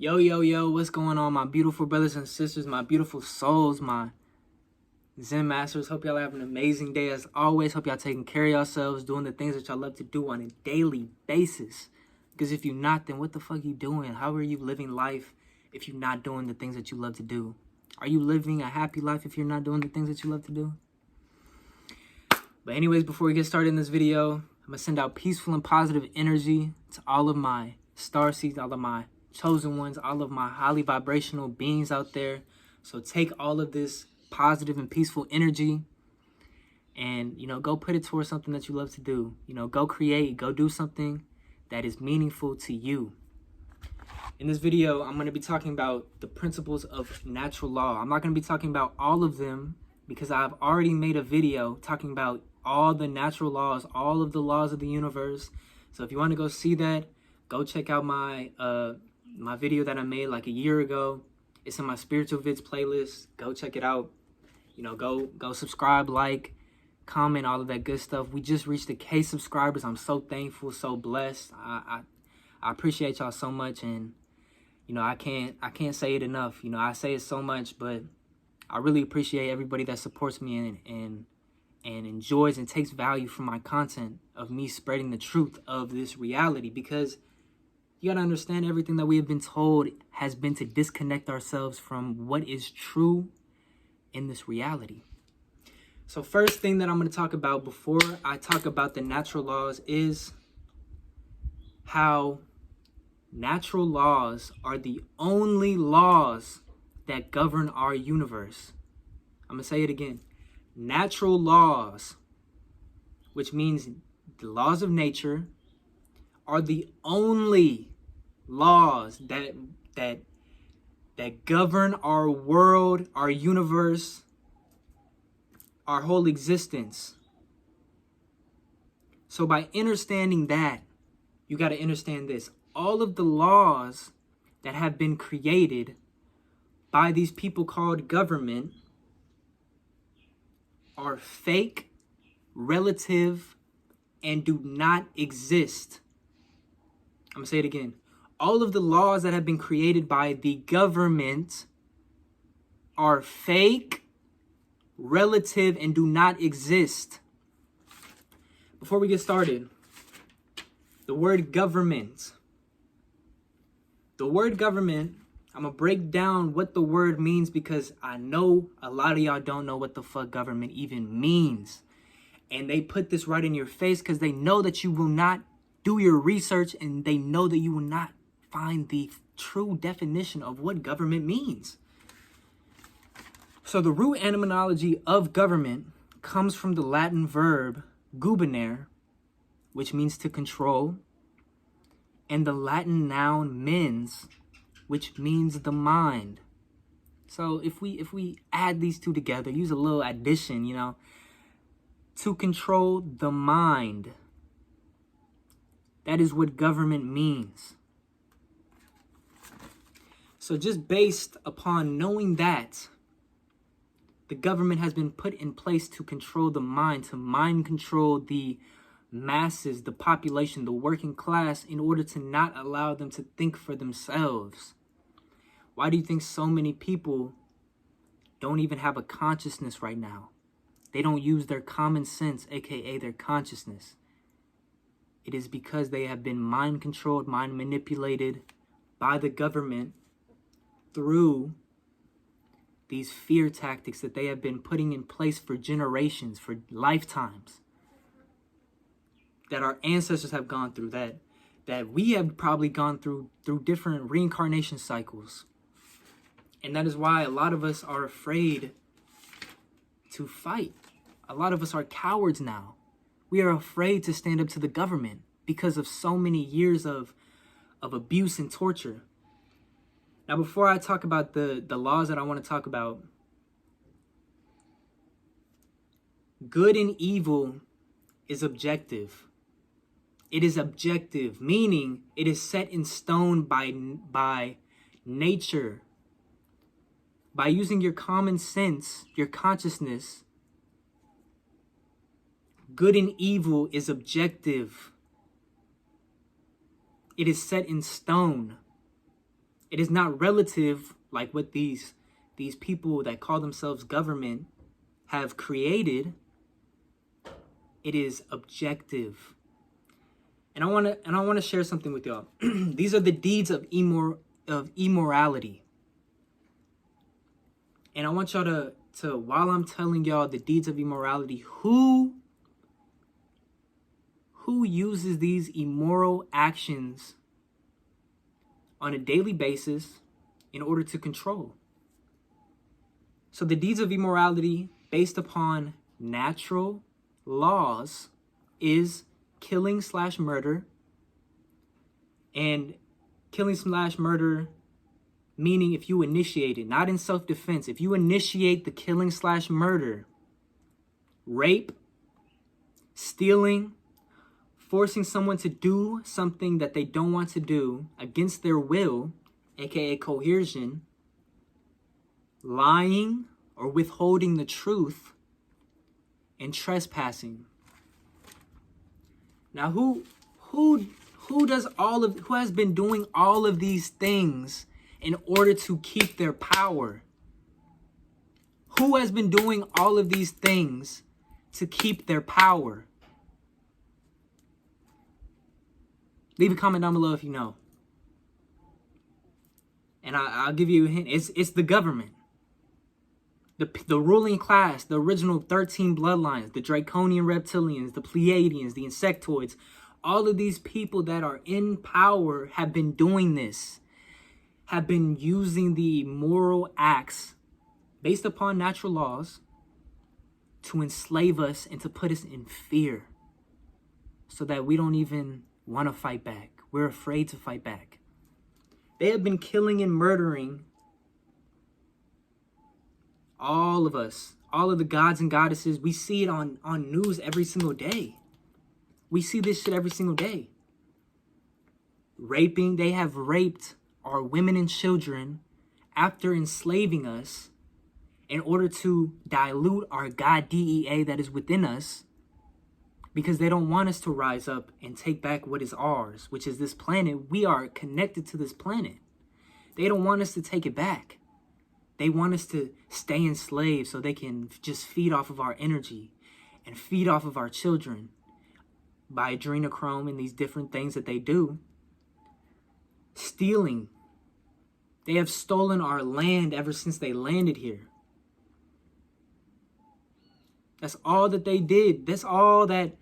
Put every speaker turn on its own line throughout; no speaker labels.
Yo, yo, yo, what's going on, my beautiful brothers and sisters, my beautiful souls, my Zen masters? Hope y'all have an amazing day as always. Hope y'all taking care of yourselves, doing the things that y'all love to do on a daily basis. Because if you're not, then what the fuck you doing? How are you living life if you're not doing the things that you love to do? Are you living a happy life if you're not doing the things that you love to do? But anyways, before we get started in this video, I'm going to send out peaceful and positive energy to all of my star seeds, all of my chosen ones, all of my highly vibrational beings out there. So take all of this positive and peaceful energy and, go put it towards something that you love to do. Go create, go do something that is meaningful to you. In this video, I'm going to be talking about the principles of natural law. I'm not going to be talking about all of them because I've already made a video talking about all the natural laws, all of the laws of the universe. So if you want to go see that, go check out my my video that I made like a year ago. It's in my spiritual vids playlist. Go check it out. Go subscribe, like, comment, all of that good stuff. We just reached the K subscribers. I'm so thankful, so blessed. I appreciate y'all so much, and I can't say it enough. I say it so much, but I really appreciate everybody that supports me and enjoys and takes value from my content of me spreading the truth of this reality, because you got to understand everything that we have been told has been to disconnect ourselves from what is true in this reality. So first thing that I'm going to talk about before I talk about the natural laws is how natural laws are the only laws that govern our universe. I'm going to say it again. Natural laws, which means the laws of nature, are the only laws that govern our world, our universe, our whole existence. So by understanding that, you got to understand this. All of the laws that have been created by these people called government are fake, relative, and do not exist. I'm going to say it again. All of the laws that have been created by the government are fake, relative, and do not exist. Before we get started, the word government. The word government, I'm going to break down what the word means because I know a lot of y'all don't know what the fuck government even means. And they put this right in your face because they know that you will not do your research, and they know that you will not find the true definition of what government means. So the root etymology of government comes from the Latin verb gubernare, which means to control, and the Latin noun mens, which means the mind. So if we add these two together, use a little addition, to control the mind. That is what government means. So just based upon knowing that the government has been put in place to control the mind, to mind control the masses, the population, the working class, in order to not allow them to think for themselves. Why do you think so many people don't even have a consciousness right now? They don't use their common sense, aka their consciousness. It is because they have been mind controlled, mind manipulated by the government through these fear tactics that they have been putting in place for generations, for lifetimes, that our ancestors have gone through, that we have probably gone through different reincarnation cycles. And that is why a lot of us are afraid to fight. A lot of us are cowards now. We are afraid to stand up to the government because of so many years of abuse and torture. Now, before I talk about the laws that I want to talk about, good and evil is objective. It is objective, meaning it is set in stone by nature. By using your common sense, your consciousness, good and evil is objective. It is set in stone. It is not relative like what these people that call themselves government have created. It is objective. And I want to share something with y'all. These are the deeds of immorality. And I want y'all to while I'm telling y'all the deeds of immorality, who uses these immoral actions on a daily basis in order to control. So the deeds of immorality based upon natural laws is killing/murder. And killing/murder meaning if you initiate it, not in self-defense. If you initiate the killing/murder, rape, stealing, forcing someone to do something that they don't want to do against their will, aka coercion, lying or withholding the truth, and trespassing. Now, who has been doing all of these things in order to keep their power? Who has been doing all of these things to keep their power? Leave a comment down below if you know. And I'll give you a hint. It's the government. The ruling class, the original 13 bloodlines, the draconian reptilians, the Pleiadians, the insectoids. All of these people that are in power have been doing this. Have been using the moral acts based upon natural laws to enslave us and to put us in fear so that we don't even want to fight back. We're afraid to fight back. They have been killing and murdering all of us, all of the gods and goddesses. We see it on news every single day. We see this shit every single day. Raping, they have raped our women and children after enslaving us in order to dilute our God DEA that is within us, because they don't want us to rise up and take back what is ours, which is this planet. We are connected to this planet. They don't want us to take it back. They want us to stay enslaved so they can just feed off of our energy and feed off of our children by adrenochrome and these different things that they do. Stealing. They have stolen our land ever since they landed here. That's all that they did. That's all that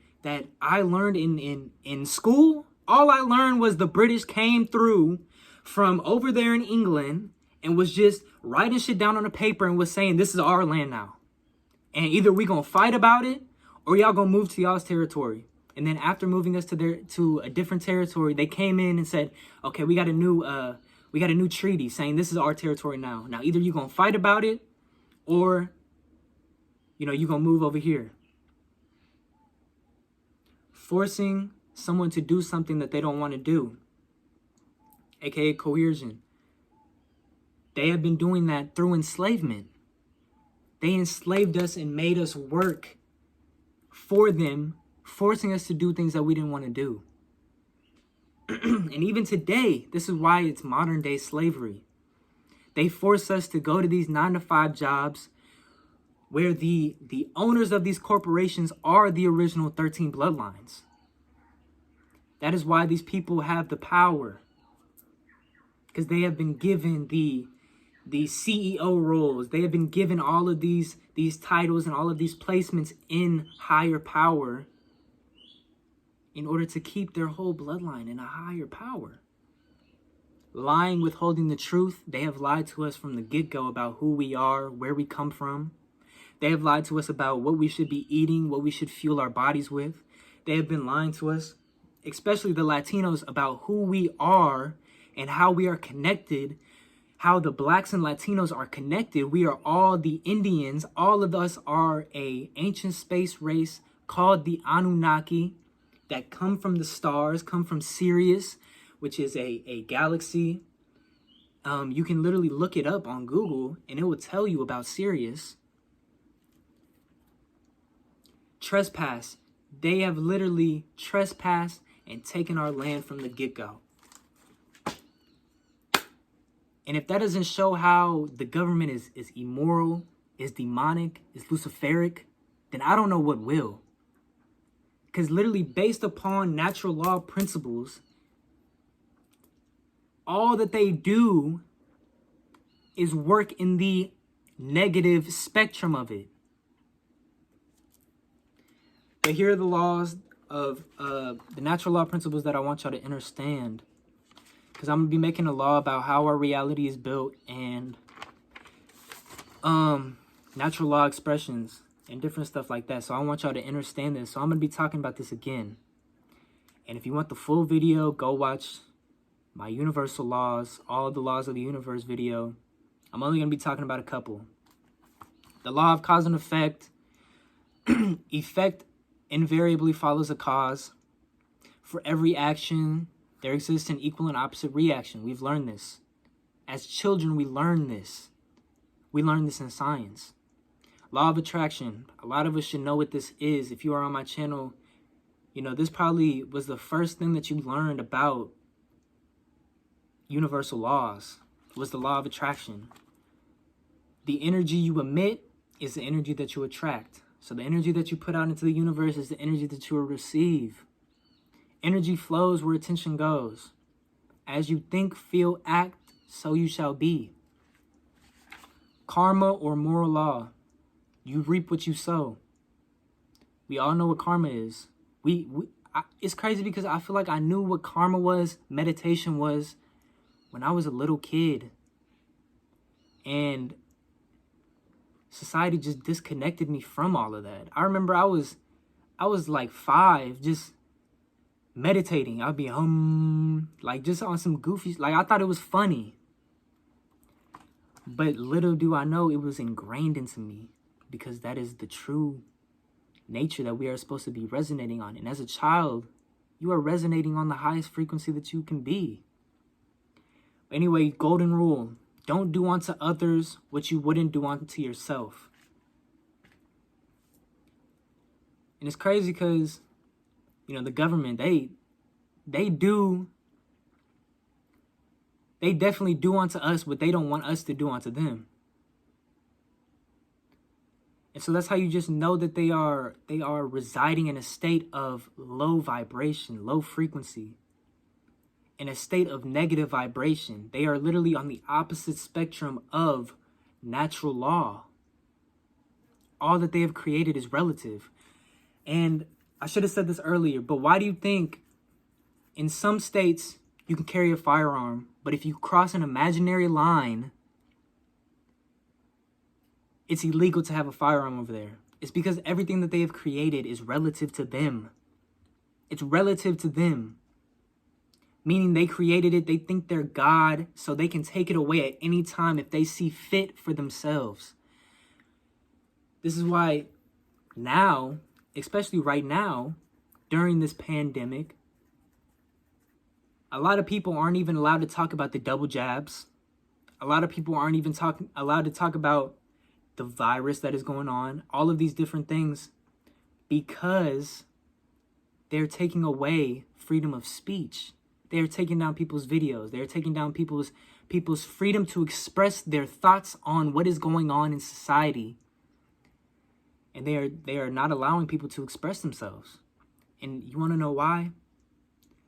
I learned in school. All I learned was the British came through from over there in England and was just writing shit down on a paper and was saying, this is our land now. And either we gonna fight about it or y'all gonna move to y'all's territory. And then after moving us to a different territory, they came in and said, okay, we got a new treaty saying this is our territory now. Now either you gonna fight about it or you gonna move over here. Forcing someone to do something that they don't want to do, aka coercion. They have been doing that through enslavement. They enslaved us and made us work for them, forcing us to do things that we didn't want to do. And even today, this is why it's modern day slavery. They force us to go to these 9-to-5 jobs where the owners of these corporations are the original 13 bloodlines. That is why these people have the power, because they have been given the CEO roles. They have been given all of these titles and all of these placements in higher power in order to keep their whole bloodline in a higher power. Lying, withholding the truth. They have lied to us from the get-go about who we are, where we come from. They have lied to us about what we should be eating, what we should fuel our bodies with. They have been lying to us, especially the Latinos, about who we are and how we are connected, how the blacks and Latinos are connected. We are all the Indians. All of us are a ancient space race called the Anunnaki that come from the stars, come from Sirius, which is a galaxy. You can literally look it up on Google and it will tell you about Sirius. Trespass. They have literally trespassed and taken our land from the get-go. And if that doesn't show how the government is immoral, is demonic, is luciferic, then I don't know what will. Because literally based upon natural law principles, all that they do is work in the negative spectrum of it. But here are the laws of the natural law principles that I want y'all to understand. Because I'm going to be making a law about how our reality is built and natural law expressions and different stuff like that. So I want y'all to understand this. So I'm going to be talking about this again. And if you want the full video, go watch my universal laws, all the laws of the universe video. I'm only going to be talking about a couple. The law of cause and effect. Effect invariably follows a cause. For every action, there exists an equal and opposite reaction. We've learned this. As children, we learn this. We learn this in science. Law of attraction. A lot of us should know what this is. If you are on my channel, you know, this probably was the first thing that you learned about universal laws, was the law of attraction. The energy you emit is the energy that you attract. So the energy that you put out into the universe is the energy that you will receive. Energy flows where attention goes. As you think, feel, act, so you shall be. Karma or moral law. You reap what you sow. We all know what karma is. It's crazy because I feel like I knew what karma was, meditation was, when I was a little kid. And society just disconnected me from all of that. I remember I was like 5, just meditating. I'd be like just on some goofy, like I thought it was funny. But little do I know it was ingrained into me, because that is the true nature that we are supposed to be resonating on. And as a child, you are resonating on the highest frequency that you can be. Anyway, golden rule. Don't do unto others what you wouldn't do unto yourself. And it's crazy because, you know, the government, they definitely do unto us what they don't want us to do unto them. And so that's how you just know that they are residing in a state of low vibration, low frequency, in a state of negative vibration. They are literally on the opposite spectrum of natural law. All that they have created is relative. And I should have said this earlier, but why do you think in some states you can carry a firearm, but if you cross an imaginary line, it's illegal to have a firearm over there? It's because everything that they have created is relative to them. It's relative to them. Meaning they created it, they think they're God, so they can take it away at any time if they see fit for themselves. This is why now, especially right now, during this pandemic, a lot of people aren't even allowed to talk about the double jabs. A lot of people aren't even allowed to talk about the virus that is going on, all of these different things, because they're taking away freedom of speech. They're taking down people's videos. They're taking down people's freedom to express their thoughts on what is going on in society. And they are not allowing people to express themselves. And you want to know why?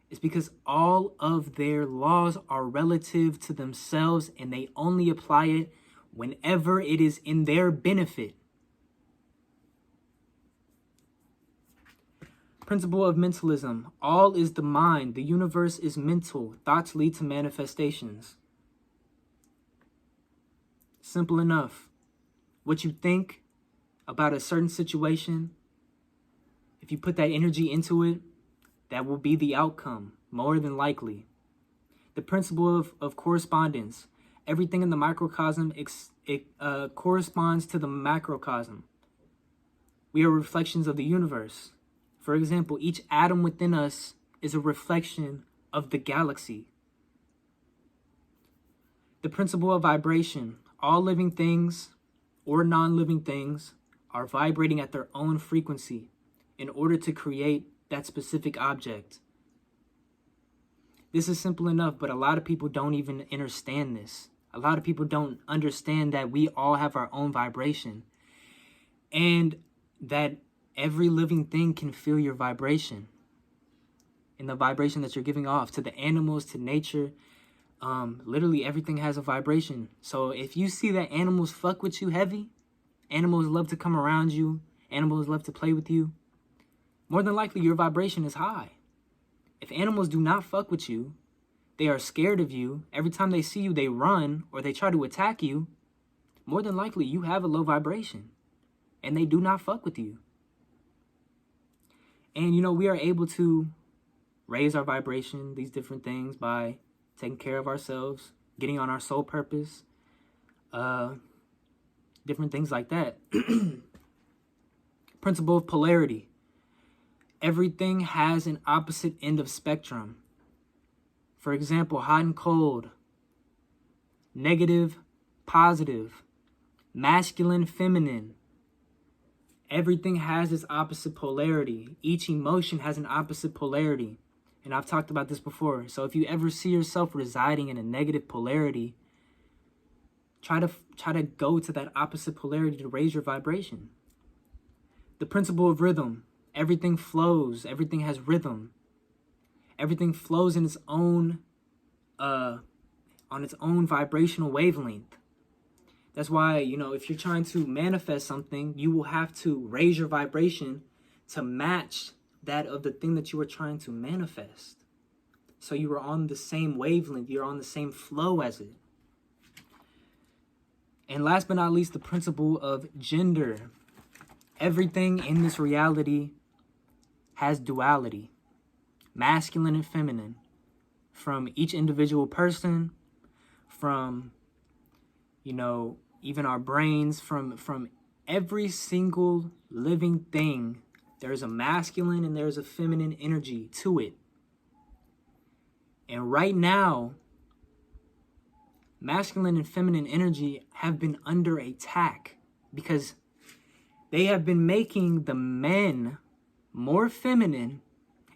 It's because all of their laws are relative to themselves, and they only apply it whenever it is in their benefit. Principle of mentalism. All is the mind. The universe is mental. Thoughts lead to manifestations. Simple enough. What you think about a certain situation, if you put that energy into it, that will be the outcome, more than likely. The principle of correspondence. Everything in the microcosm corresponds to the macrocosm. We are reflections of the universe. For example, each atom within us is a reflection of the galaxy. The principle of vibration. All living things or non-living things are vibrating at their own frequency in order to create that specific object. This is simple enough, but a lot of people don't even understand this. A lot of people don't understand that we all have our own vibration, and that every living thing can feel your vibration and the vibration that you're giving off to the animals, to nature. Literally everything has a vibration. So if you see that animals fuck with you heavy, animals love to come around you, animals love to play with you, more than likely your vibration is high. If animals do not fuck with you, they are scared of you, every time they see you they run or they try to attack you, more than likely you have a low vibration and they do not fuck with you. And we are able to raise our vibration, these different things, by taking care of ourselves, getting on our soul purpose, different things like that. Principle of polarity. Everything has an opposite end of spectrum. For example, hot and cold, negative, positive, masculine, feminine. Everything has its opposite polarity. Each emotion has an opposite polarity. And I've talked about this before. So if you ever see yourself residing in a negative polarity, try to go to that opposite polarity to raise your vibration. The principle of rhythm. Everything flows. Everything has rhythm. Everything flows in its own, on its own vibrational wavelength. That's why, if you're trying to manifest something, you will have to raise your vibration to match that of the thing that you were trying to manifest. So you are on the same wavelength, you're on the same flow as it. And last but not least, the principle of gender. Everything in this reality has duality, masculine and feminine, from each individual person, from, even our brains, from every single living thing. There's a masculine and there's a feminine energy to it. And right now, masculine and feminine energy have been under attack because they have been making the men more feminine,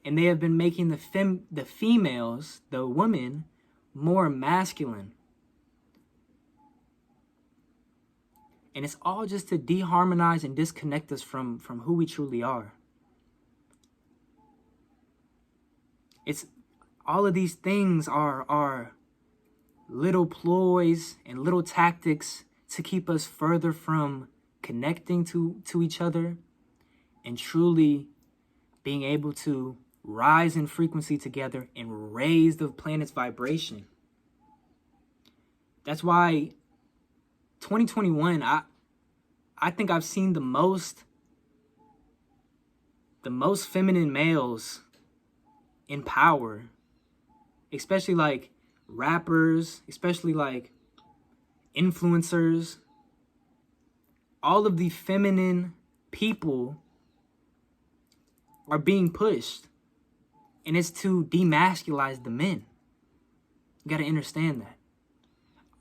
and they have been making the females, the women, more masculine. And it's all just to deharmonize and disconnect us from who we truly are. It's all of these things are little ploys and little tactics to keep us further from connecting to each other and truly being able to rise in frequency together and raise the planet's vibration. That's why 2021, I think I've seen the most feminine males in power, especially like rappers, especially like influencers. All of the feminine people are being pushed, and it's to demasculize the men. You got to understand that.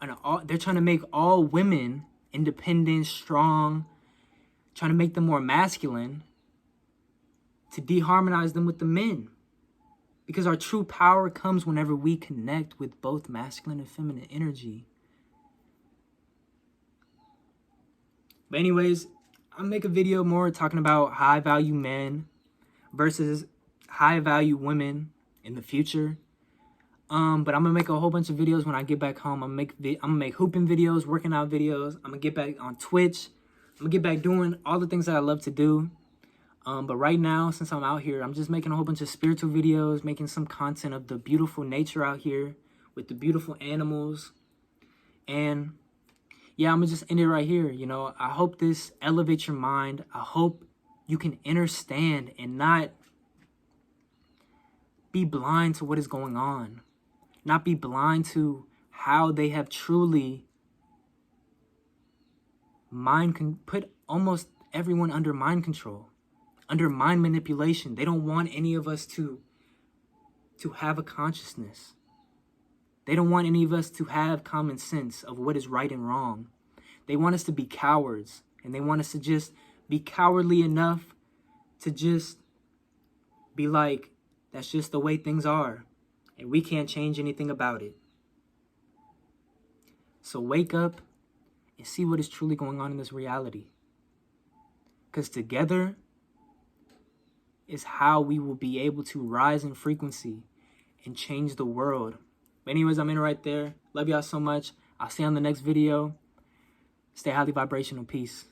And they're trying to make all women independent, strong, trying to make them more masculine, to deharmonize them with the men. Because our true power comes whenever we connect with both masculine and feminine energy. But anyways, I'll make a video more talking about high value men versus high value women in the future. But I'm gonna make a whole bunch of videos when I get back home. I'm gonna make hooping videos, working out videos. I'm gonna get back on Twitch. I'm gonna get back doing all the things that I love to do. But right now, since I'm out here, I'm just making a whole bunch of spiritual videos, making some content of the beautiful nature out here with the beautiful animals. And yeah, I'm gonna just end it right here. I hope this elevates your mind. I hope you can understand and not be blind to what is going on. Not be blind to how they have truly put almost everyone under mind control, under mind manipulation. They don't want any of us to have a consciousness. They don't want any of us to have common sense of what is right and wrong. They want us to be cowards, and they want us to just be cowardly enough to just be like, that's just the way things are, and we can't change anything about it. So wake up and see what is truly going on in this reality. Because together is how we will be able to rise in frequency and change the world. But anyways, I'm in right there. Love y'all so much. I'll see you on the next video. Stay highly vibrational. Peace.